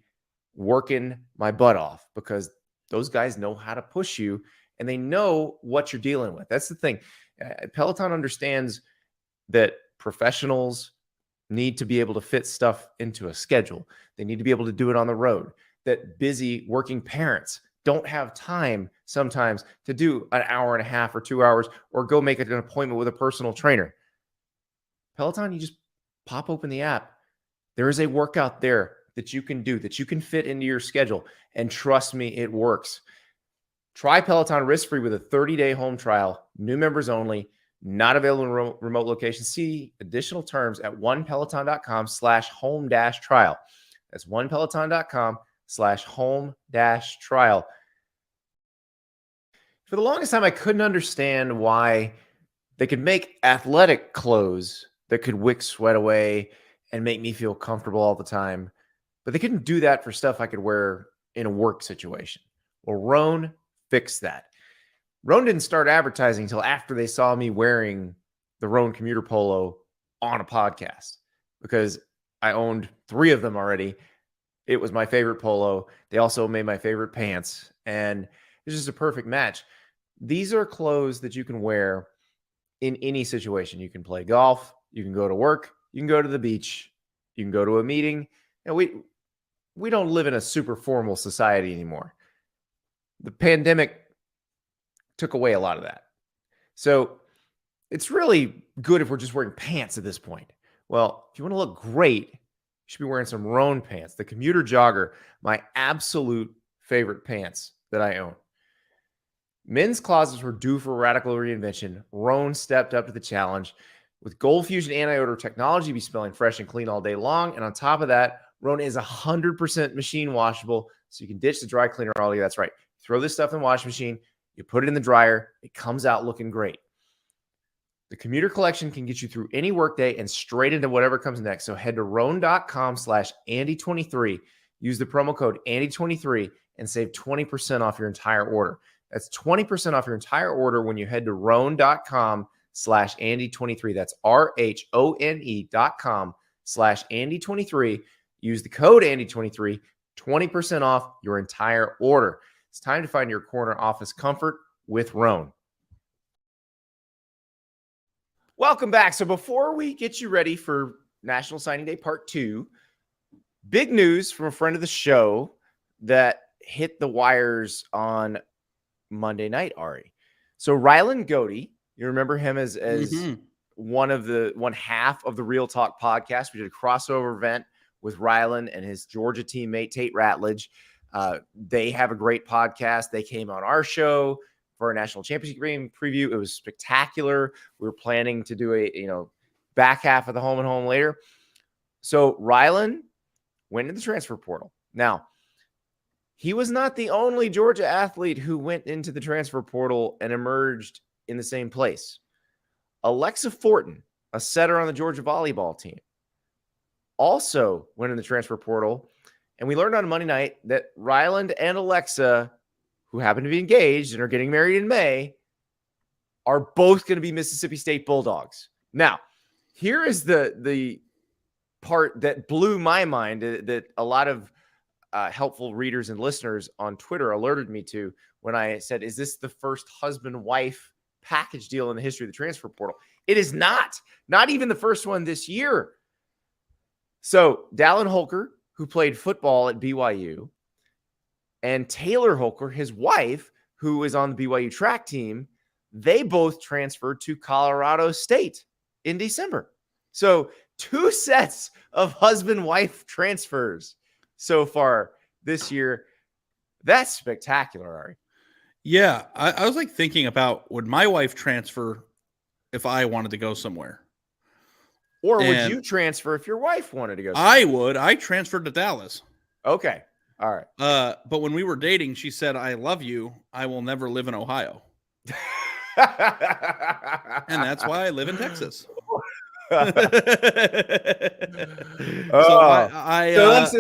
working my butt off because those guys know how to push you and they know what you're dealing with. That's the thing. Peloton understands that professionals need to be able to fit stuff into a schedule. They need to be able to do it on the road. That busy working parents don't have time sometimes to do an hour and a half or 2 hours or go make an appointment with a personal trainer. Peloton, you just pop open the app. There is a workout there that you can do, that you can fit into your schedule. And trust me, it works. Try Peloton risk-free with a 30-day home trial, new members only, not available in remote locations. See additional terms at onepeloton.com/home-trial. That's onepeloton.com/home-trial. For the longest time, I couldn't understand why they could make athletic clothes that could wick sweat away and make me feel comfortable all the time, but they couldn't do that for stuff I could wear in a work situation. Well, Rhone fixed that. Rhone didn't start advertising until after they saw me wearing the Rhone commuter polo on a podcast because I owned 3 of them already. It was my favorite polo. They also made my favorite pants, and it's just a perfect match. These are clothes that you can wear in any situation. You can play golf. You can go to work. You can go to the beach. You can go to a meeting. And we don't live in a super formal society anymore. The pandemic took away a lot of that. So it's really good if we're just wearing pants at this point. Well, if you want to look great, you should be wearing some Rhone pants. The commuter jogger, my absolute favorite pants that I own. Men's closets were due for a radical reinvention. Rhone stepped up to the challenge. With Gold Fusion anti-odor technology, be smelling fresh and clean all day long. And on top of that, Rhone is 100% machine washable, so you can ditch the dry cleaner all day. That's right. Throw this stuff in the washing machine. You put it in the dryer. It comes out looking great. The commuter collection can get you through any workday and straight into whatever comes next. So head to Rhone.com/Andy23. Use the promo code Andy23 and save 20% off your entire order. That's 20% off your entire order when you head to Rhone.com/Andy23. That's RHONE.com/Andy23. Use the code Andy23, 20% off your entire order. It's time to find your corner office comfort with Rhone. Welcome back. So before we get you ready for National Signing Day Part 2, big news from a friend of the show that hit the wires on Monday night, Ari. So Rylan Godey, you remember him as one half of the Real Talk podcast. We did a crossover event with Rylan and his Georgia teammate Tate Ratledge. They have a great podcast. They came on our show for our national championship game preview. It was spectacular. We were planning to do a back half of the home and home later. So Ryland went into the transfer portal. Now, he was not the only Georgia athlete who went into the transfer portal and emerged in the same place. Alexa Fortin, a setter on the Georgia volleyball team, also went in the transfer portal. And we learned on Monday night that Ryland and Alexa, who happen to be engaged and are getting married in May, are both going to be Mississippi State Bulldogs. Now, here is the part that blew my mind that a lot of helpful readers and listeners on Twitter alerted me to when I said, is this the first husband-wife package deal in the history of the transfer portal? It is not even the first one this year. So Dallin Holker, who played football at BYU, and Taylor Holker, his wife, who is on the BYU track team, they both transferred to Colorado State in December. So 2 sets of husband-wife transfers so far this year. That's spectacular, Ari. Yeah, I was like thinking about, would my wife transfer if I wanted to go somewhere? Or would you transfer if your wife wanted to go somewhere? I would. I transferred to Dallas. Okay. All right. But when we were dating, she said, I love you. I will never live in Ohio. And that's why I live in Texas. So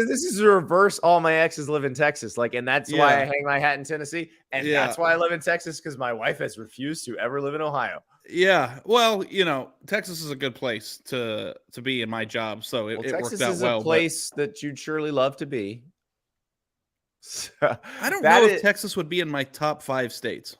this is a reverse. All my exes live in Texas, and that's why I hang my hat in Tennessee, and that's why I live in Texas, because my wife has refused to ever live in Ohio. Yeah, well, Texas is a good place to be in my job, so it Texas worked out well. Texas is a place that you'd surely love to be. I don't know if Texas would be in my top 5 states.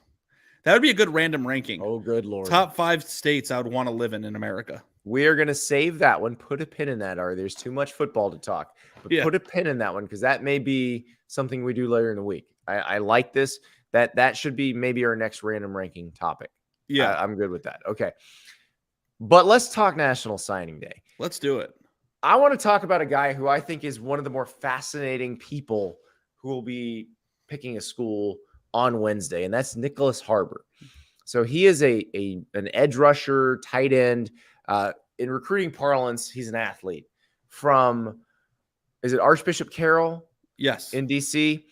That would be a good random ranking. Oh, good Lord. Top 5 states I would want to live in America. We are going to save that one. Put a pin in that, Ari. There's too much football to talk. But put a pin in that one, because that may be something we do later in the week. I like this. That should be maybe our next random ranking topic. Yeah. I'm good with that. Okay. But let's talk National Signing Day. Let's do it. I want to talk about a guy who I think is one of the more fascinating people who will be picking a school on Wednesday, and that's Nyckoles Harbor. So he is an edge rusher, tight end. In recruiting parlance, he's an athlete from, is it Archbishop Carroll? Yes. In DC.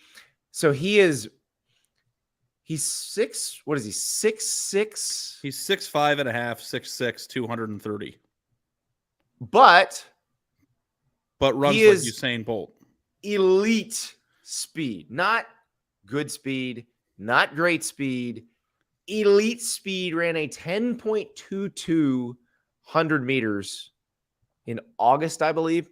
So he's 6. What is he? 6'6"? He's 6'5" and a half, 6'6", 230. But runs like Usain Bolt. Elite speed, not good speed, not great speed. Elite speed. Ran a 10.22 100 meters in August, I believe.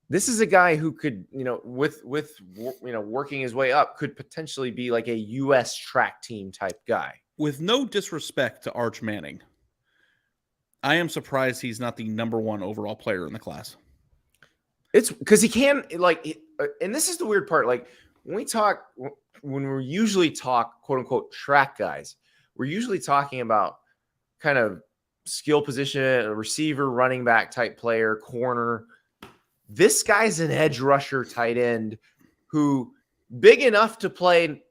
This is a guy who could, with working his way up, could potentially be like a U.S. track team type guy. With no disrespect to Arch Manning, I am surprised he's not the number 1 overall player in the class. It's because he can, and this is the weird part. When we usually talk, quote unquote, track guys, we're usually talking about kind of skill position, a receiver, running back type player, corner. This guy's an edge rusher, tight end, who big enough to play,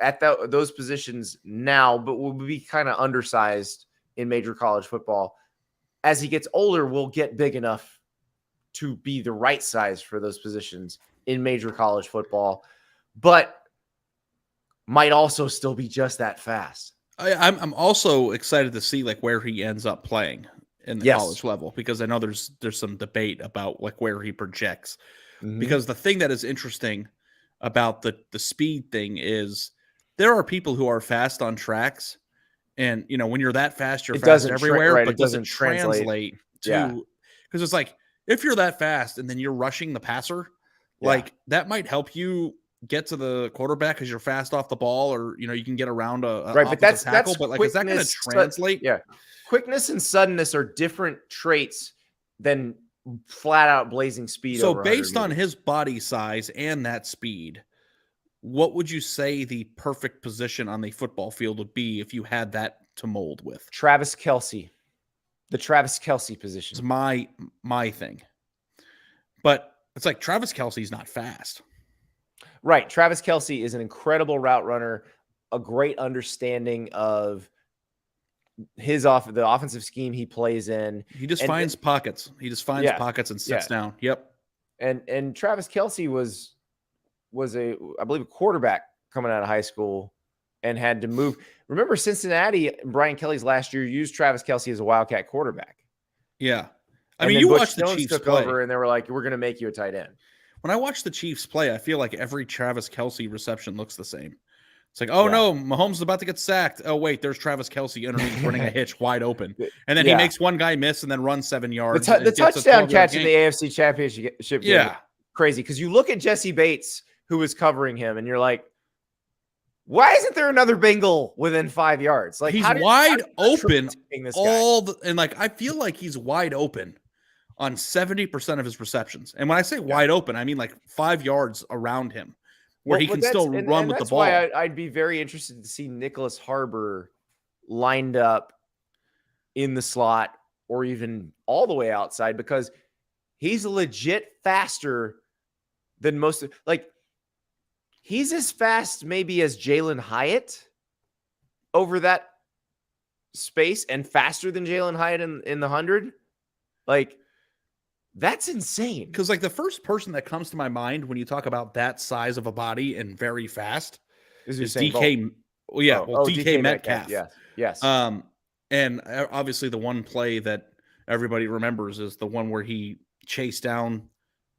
at those positions now, but will be kind of undersized in major college football. As he gets older, will get big enough to be the right size for those positions in major college football, but might also still be just that fast. I'm also excited to see where he ends up playing in the college level, because I know there's some debate about where he projects. Mm-hmm. Because the thing that is interesting about the speed thing is there are people who are fast on tracks, and when you're that fast, you're fast everywhere, but it doesn't translate to, because it's if you're that fast and then you're rushing the passer, that might help you get to the quarterback because you're fast off the ball, or you can get around a but that's tackle. But is that going to translate? Quickness and suddenness are different traits than flat out blazing speed. So based on his body size and that speed, what would you say the perfect position on the football field would be if you had that to mold with? Travis Kelce, the Travis Kelce position. It's my thing, but it's Travis Kelce's not fast. Right. Travis Kelce is an incredible route runner, a great understanding of the offensive scheme he plays in. He just finds pockets. He just finds pockets and sits down. Yep. And Travis Kelce was I believe a quarterback coming out of high school and had to move. Remember Cincinnati, Brian Kelly's last year used Travis Kelce as a Wildcat quarterback. Yeah. I mean, you watched the Chiefs play over and they were like, we're going to make you a tight end. When I watch the Chiefs play, I feel like every Travis Kelce reception looks the same. It's like, oh no, Mahomes is about to get sacked. Oh wait, there's Travis Kelce underneath running a hitch wide open. And then he makes one guy miss and then runs 7 yards. The touchdown catch in the AFC Championship game. Crazy. Because you look at Jesse Bates, who was covering him, and you're like, why isn't there another Bengal within 5 yards? Like he's wide open and like I feel like he's wide open on 70% of his receptions. And when I say wide open, I mean like 5 yards around him where he can still run with the ball. That's why I'd be very interested to see Nyckoles Harbor lined up in the slot or even all the way outside, because he's legit faster than most. Like, he's as fast maybe as Jalen Hyatt over that space and faster than Jalen Hyatt in the 100. Like, that's insane. Because like the first person that comes to my mind when you talk about that size of a body and very fast is DK. Well, yeah, DK Metcalf. Yes. And obviously the one play that everybody remembers is the one where he chased down.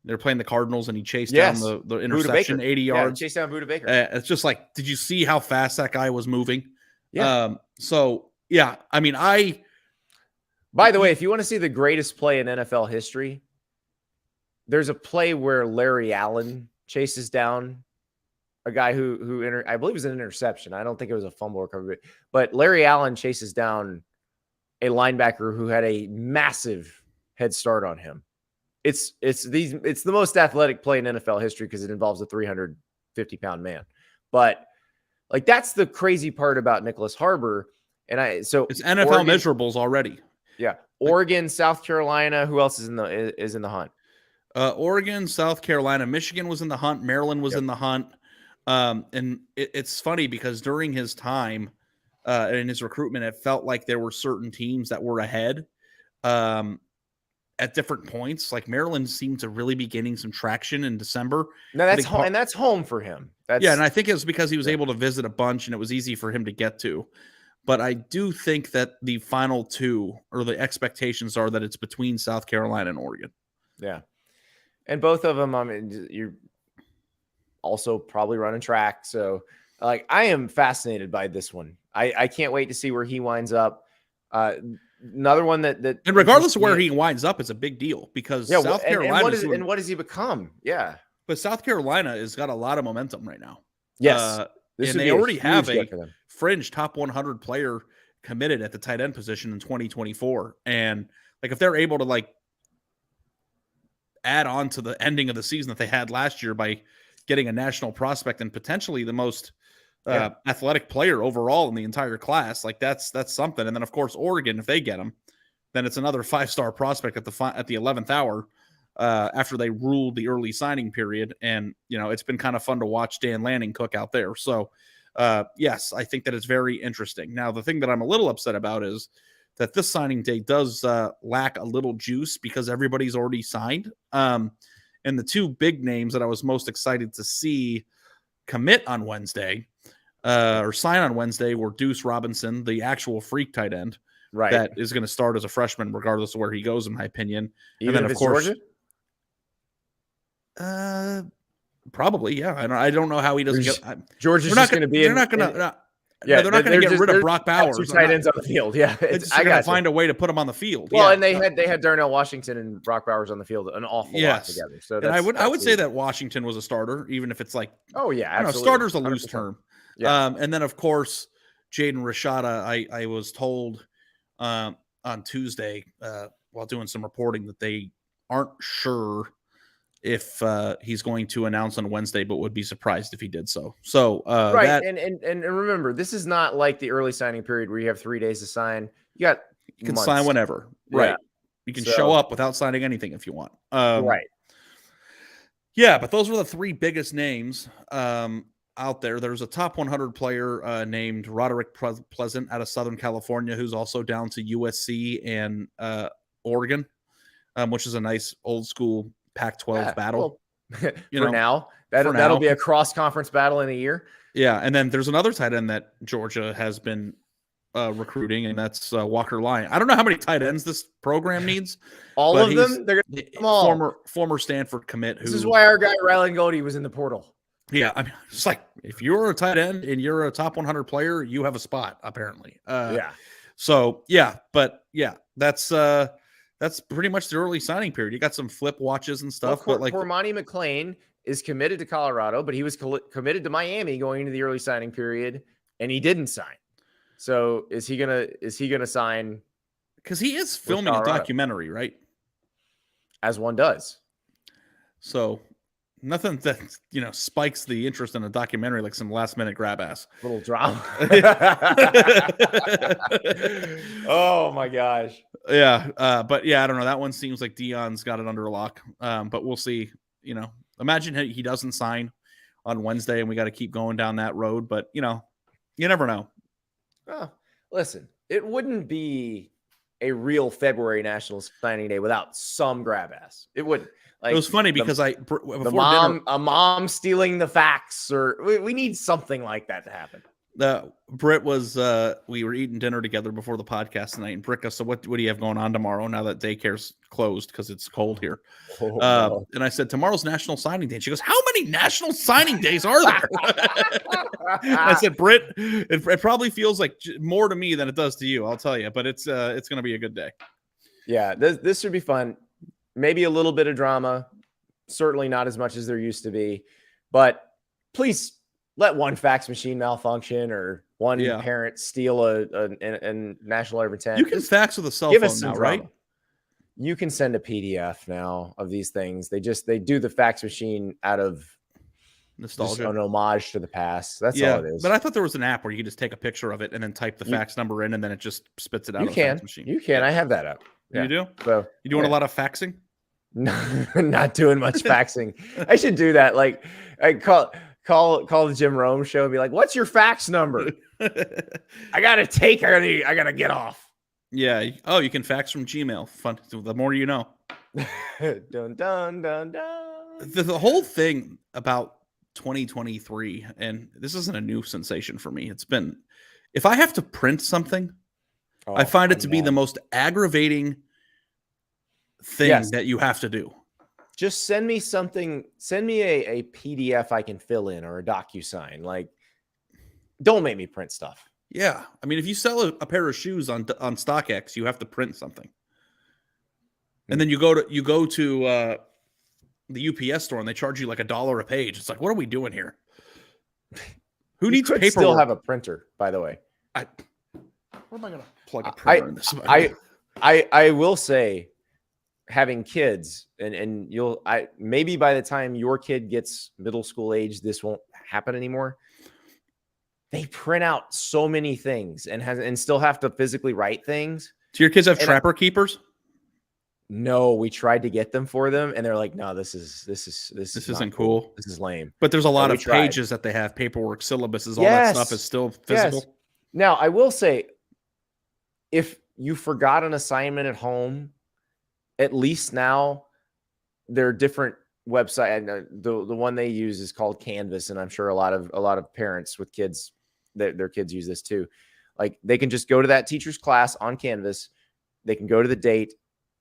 They're playing the Cardinals and he chased down the interception 80 yards. Chased down Buda Baker. It's just like, did you see how fast that guy was moving? Yeah. So yeah, I mean, by the way, if you want to see the greatest play in NFL history, there's a play where Larry Allen chases down a guy who I believe it was an interception. I don't think it was a fumble recovery, but Larry Allen chases down a linebacker who had a massive head start on him. It's the most athletic play in NFL history because it involves a 350-pound man. But like, that's the crazy part about Nyckoles Harbor. And it's NFL measurables already. Yeah. Oregon, South Carolina. Who else is in the hunt? Oregon, South Carolina, Michigan was in the hunt. Maryland was in the hunt. And it's funny because during his time in his recruitment, it felt like there were certain teams that were ahead at different points. Like Maryland seemed to really be gaining some traction in December. No, that's home for him. And I think it was because he was able to visit a bunch and it was easy for him to get to. But I do think that the final two, or the expectations are that it's between South Carolina and Oregon. Yeah. And both of them, I mean, you're also probably running track. So like, I am fascinated by this one. I can't wait to see where he winds up. Another one that and regardless of where he winds up, it's a big deal because South Carolina and what does he become? Yeah. But South Carolina has got a lot of momentum right now. Yes. And they already have a fringe top 100 player committed at the tight end position in 2024. And like, if they're able to like add on to the ending of the season that they had last year by getting a national prospect and potentially the most athletic player overall in the entire class, like that's something. And then of course, Oregon, if they get him, then it's another 5-star prospect at the 11th hour after they ruled the early signing period. And, you know, it's been kind of fun to watch Dan Lanning cook out there. So yes, I think that it's very interesting. Now, the thing that I'm a little upset about is that this signing day does lack a little juice because everybody's already signed. And the two big names that I was most excited to see commit on Wednesday or sign on Wednesday were Deux Robinson, the actual freak tight end, right, that is going to start as a freshman regardless of where he goes, in my opinion. Even and then, of course, Georgia? Probably, yeah. I don't know how he doesn't get. Georgia's just going to be. They're not going to. Yeah, they're not going to get rid of Brock Bowers. Two tight ends on the field. Yeah, I got to find a way to put him on the field. Well, and they had Darnell Washington and Brock Bowers on the field an awful lot together. So I would say that Washington was a starter, even if it's like, oh yeah, absolutely. Starter's a loose 100%. Term. Yeah. And then of course Jaden Rashada, I was told on Tuesday while doing some reporting that they aren't sure if he's going to announce on Wednesday, but would be surprised if he did so. So right, and remember, this is not like the early signing period where you have 3 days to sign. You can sign whenever, right? You can show up without signing anything if you want, right? Yeah, but those were the three biggest names. out there. There's a top 100 player named Roderick Pleasant out of Southern California, who's also down to USC and Oregon, which is a nice old school Pac-12 battle. Well, now that'll be a cross-conference battle in a year. Yeah, and then there's another tight end that Georgia has been recruiting, and that's Walker Lyon. I don't know how many tight ends this program needs. All of them? They're going to come all. Former Stanford commit. This is why our guy Rylan Goldie was in the portal. Yeah, I mean, it's like if you're a tight end and you're a top 100 player, you have a spot apparently. Yeah. So that's pretty much the early signing period. You got some flip watches and stuff. Well, but Cormani McClain is committed to Colorado, but he was committed to Miami going into the early signing period, and he didn't sign. So is he gonna sign? Because he is filming a documentary, right? As one does. So nothing that spikes the interest in a documentary like some last minute grab ass. Little drama. Oh my gosh. Yeah. But yeah, I don't know. That one seems like Dion's got it under lock. But we'll see. Imagine he doesn't sign on Wednesday and we got to keep going down that road. But you never know. Oh, listen, it wouldn't be a real February National Signing Day without some grab ass. It wouldn't. Like, it was funny because a mom stealing the facts, or we need something like that to happen. Britt was we were eating dinner together before the podcast tonight, and Britt goes, "So what do you have going on tomorrow now that daycare's closed because it's cold here?" No. And I said, "Tomorrow's National Signing Day." And she goes, "How many National Signing Days are there?" I said, "Britt, it probably feels like more to me than it does to you. I'll tell you, but it's going to be a good day." Yeah, this should be fun. Maybe a little bit of drama, certainly not as much as there used to be, but please let one fax machine malfunction or one parent steal a national letter of intent. You can fax with a cell phone now, right? You can send a PDF now of these things. They do the fax machine out of nostalgia, an homage to the past. That's all it is. But I thought there was an app where you could just take a picture of it and then type the fax number in, and then it just spits it out. Fax machine. You can. I have that up. Yeah. You do? So you doing a lot of faxing? No, not doing much faxing. I should do that. Like, I call the Jim Rome show and be like, "What's your fax number?" I gotta get off. Yeah. Oh, you can fax from Gmail. Fun. The more you know. Dun dun dun dun. The whole thing about 2023, and this isn't a new sensation for me. It's been, if I have to print something, I find it to be the most aggravating thing that you have to do. Just send me something. Send me a PDF I can fill in or a DocuSign. Like, don't make me print stuff. Yeah, I mean, if you sell a pair of shoes on StockX, you have to print something, and then you go to the UPS store and they charge you like $1 a page. It's like, what are we doing here? Who needs paperwork? Still have a printer, by the way. Where am I going to plug a printer in this? I will say, having kids, and maybe by the time your kid gets middle school age, this won't happen anymore. They print out so many things and still have to physically write things. Do your kids have Trapper Keepers? No, we tried to get them for them, and they're like, "No, this isn't cool. This is lame." But there's a lot of pages that they have, paperwork, syllabuses, all that stuff is still physical. Yes. Now, I will say, if you forgot an assignment at home, at least now there are different websites. The one they use is called Canvas, and I'm sure a lot of parents with kids, their kids use this too. Like, they can just go to that teacher's class on Canvas. They can go to the date,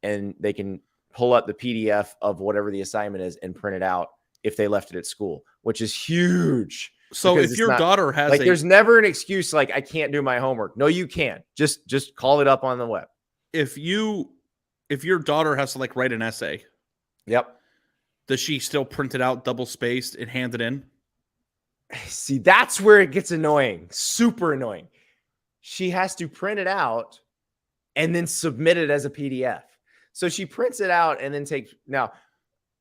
and they can pull up the PDF of whatever the assignment is and print it out if they left it at school, which is huge. So if your daughter has there's never an excuse like, I can't do my homework. No, you can. Just call it up on the web. If your daughter has to write an essay, does she still print it out double spaced and hand it in? See, that's where it gets annoying. Super annoying. She has to print it out and then submit it as a PDF. So she prints it out and then now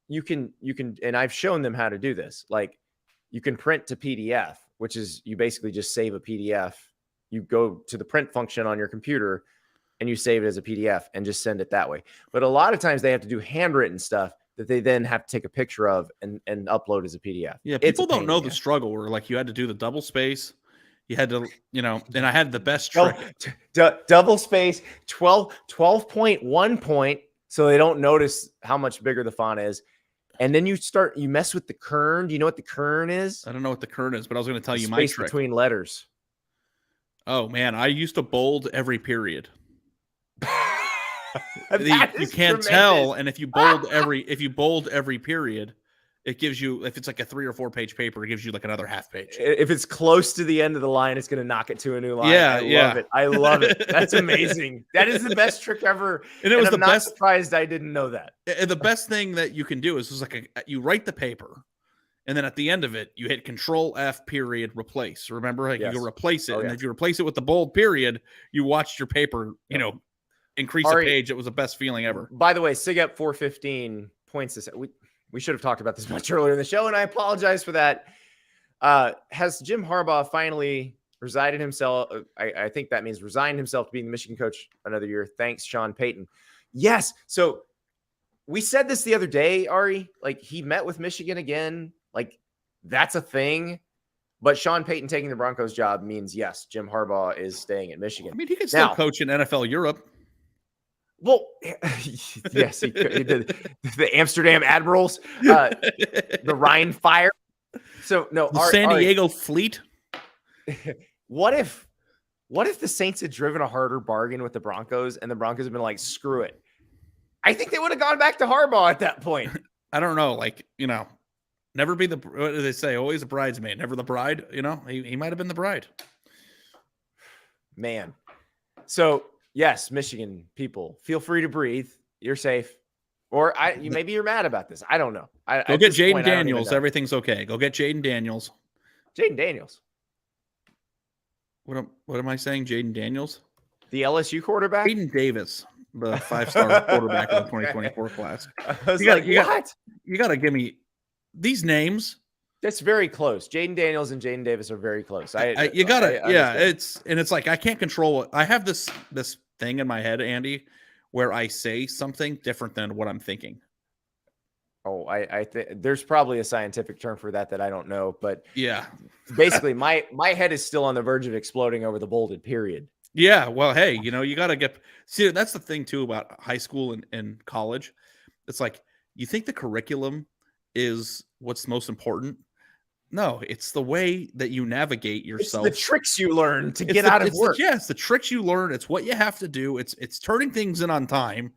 you can, and I've shown them how to do this. Like, you can print to PDF, which is you basically just save a PDF. You go to the print function on your computer and you save it as a PDF and just send it that way. But a lot of times they have to do handwritten stuff, that they then have to take a picture of and upload as a PDF. Yeah, It's people a pain don't know in the ass. struggle where like you had to do the double space. You had to, and I had the best Oh, trick. double space, 12.1 point, so they don't notice how much bigger the font is. And then you mess with the kern. Do you know what the kern is? I don't know what the kern is, but I was going to tell The you my space trick. between letters. Oh man, I used to bold every period. You can't tell, and if you bold every period, it gives you, if it's like a 3 or 4 page paper, it gives you like another half page. If it's close to the end of the line, it's going to knock it to a new line. Yeah, love it. I love it. That's amazing. That is the best trick ever. And it was I'm not surprised I didn't know that. And the best thing that you can do is just like you write the paper, and then at the end of it, you hit Control F period replace. Remember, like you replace it, and if you replace it with the bold period, you watched your paper, increase a page. It was the best feeling ever. By the way, SIGEP 415 points this. We should have talked about this much earlier in the show, and I apologize for that. Has Jim Harbaugh finally resigned himself? I think that means resigned himself to being the Michigan coach another year. Thanks, Sean Payton. Yes. So we said this the other day, Ari. Like, he met with Michigan again. Like, that's a thing. But Sean Payton taking the Broncos job means, yes, Jim Harbaugh is staying at Michigan. I mean, he could still coach in NFL Europe. Well, yes, he could. The Amsterdam Admirals, the Rhine Fire. So no, the San Diego Fleet. What if the Saints had driven a harder bargain with the Broncos, and the Broncos have been like, screw it? I think they would have gone back to Harbaugh at that point. I don't know, never be what do they say? Always a bridesmaid, never the bride. He might have been the bride. Man, so. Yes, Michigan people, feel free to breathe. You're safe. Or maybe you're mad about this. I don't know. Go get Jaden Daniels. Everything's okay. Go get Jaden Daniels. Jaden Daniels. What am I saying? Jaden Daniels? The LSU quarterback? Jaden Davis, the 5-star quarterback of the 2024 class. What? You got to give me these names. That's very close. Jaden Daniels and Jaden Davis are very close. It's like I can't control it. I have this thing in my head, Andy, where I say something different than what I'm thinking. Oh, I think there's probably a scientific term for that I don't know, but yeah, basically my head is still on the verge of exploding over the bolded period. Yeah, well, hey, you got to see. That's the thing too about high school and college. It's like you think the curriculum is what's most important. No, it's the way that you navigate yourself. It's the tricks you learn to get out of work. It's the tricks you learn. It's what you have to do. It's turning things in on time,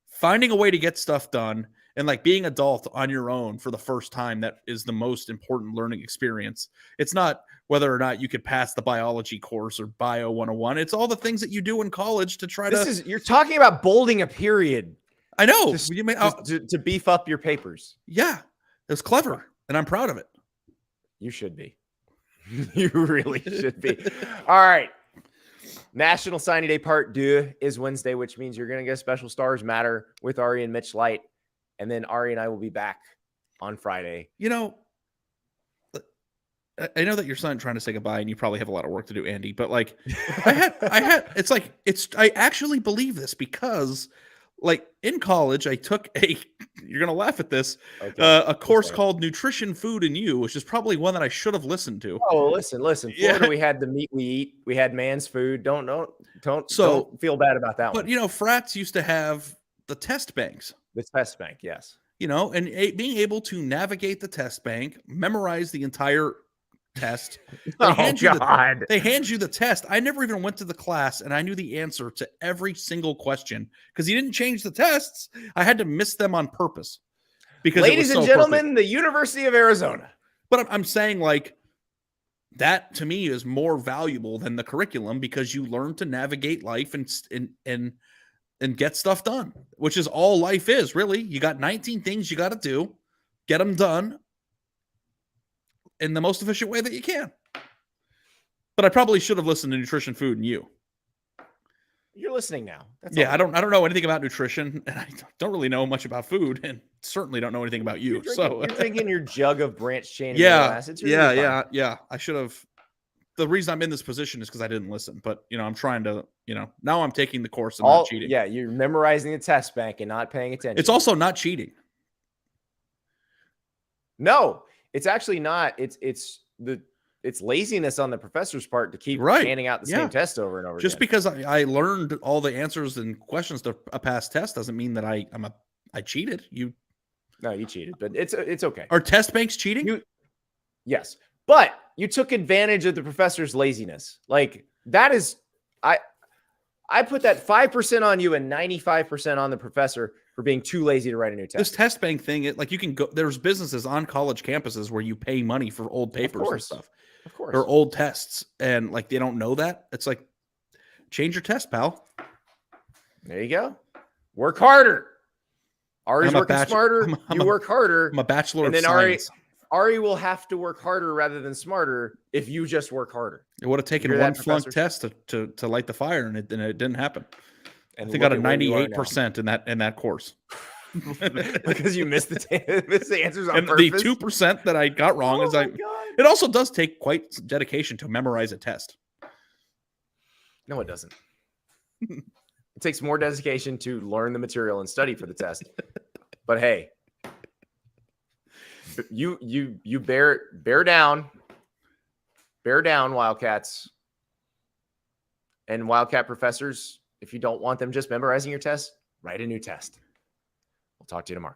finding a way to get stuff done, and like being adult on your own for the first time. That is the most important learning experience. It's not whether or not you could pass the biology course or Bio 101. It's all the things that you do in college to try you're talking about bolding a period. I know. To beef up your papers. Yeah, it was clever, and I'm proud of it. You should be. You really should be. All right. National Signing Day Part 2 is Wednesday, which means you're going to get a special Stars Matter with Ari and Mitch Light. And then Ari and I will be back on Friday. I know that your son trying to say goodbye and you probably have a lot of work to do, Andy, but like I actually believe this because like in college, I took you're going to laugh at this, a course called Nutrition, Food, and You, which is probably one that I should have listened to. Oh, listen. Florida, we had the meat we eat. We had man's food. Don't feel bad about that one. But, frats used to have the test banks. The test bank, yes. And being able to navigate the test bank, memorize the entire test. They hand you the test. I never even went to the class, and I knew the answer to every single question because he didn't change the tests. I had to miss them on purpose. Because ladies and gentlemen, the University of Arizona. But I'm saying like that to me is more valuable than the curriculum because you learn to navigate life and get stuff done, which is all life is really. You got 19 things you got to do, get them done in the most efficient way that you can. But I probably should have listened to Nutrition, Food, and You. You're listening now. That's I don't know anything about nutrition, and I don't really know much about food, and certainly don't know anything about you. You're drinking your jug of branched chain amino acids. Yeah. I should have. The reason I'm in this position is because I didn't listen. But I'm trying to. Now I'm taking the course and not cheating. Yeah, you're memorizing the test bank and not paying attention. It's also not cheating. No, it's actually not. It's laziness on the professor's part to keep handing out the same test over and over Just again. because I learned all the answers and questions to a past test doesn't mean that I cheated. No, you cheated, but it's okay. Are test banks cheating? Yes, but you took advantage of the professor's laziness. Like that is, I put that 5% on you and 95% on the professor for being too lazy to write a new test. This test bank thing, you can go. There's businesses on college campuses where you pay money for old papers and stuff. Of course. Or old tests, and they don't know that. It's like, change your test, pal. There you go. Work harder. Ari's working smarter. You work harder. I'm a bachelor of science. Ari will have to work harder rather than smarter if you just work harder. It would have taken one flunk test to light the fire, and it didn't happen. And I think I got a 98% in that course. Because you missed the answers on purpose. The 2% that I got wrong is it also does take quite some dedication to memorize a test. No, it doesn't. It takes more dedication to learn the material and study for the test. But hey, you bear down, Wildcats and Wildcat professors. If you don't want them just memorizing your test, write a new test. We'll talk to you tomorrow.